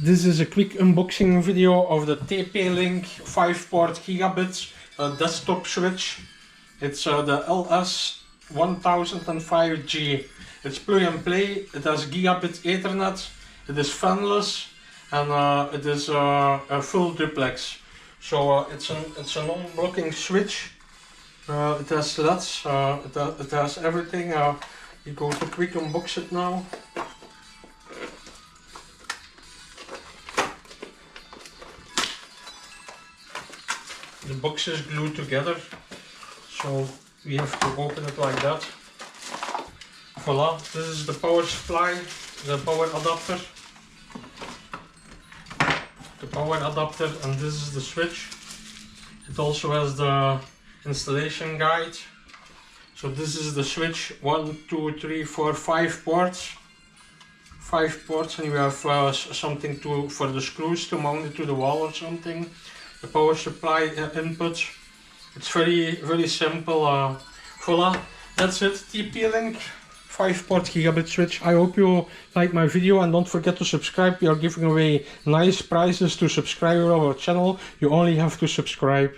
This is a quick unboxing video of the TP-Link 5-port gigabit desktop switch. It's the LS1005G. It's plug and play, it has gigabit Ethernet, it is fanless, and it is a full duplex. So it's a non-blocking switch. It has LEDs, it has everything. We go to quick unbox it now. The box is glued together, so we have to open it like that. Voila, this is the power supply, the power adapter. And this is the switch. It also has the installation guide. So this is the switch, 1, 2, 3, 4, 5 ports. 5 ports, and you have something for the screws to mount it to the wall or something. The power supply input. It's very simple. Voila, that's it. TP-Link 5-port gigabit switch. I hope you like my video, and don't forget to subscribe. We are giving away nice prizes to subscribe to our channel. You only have to subscribe.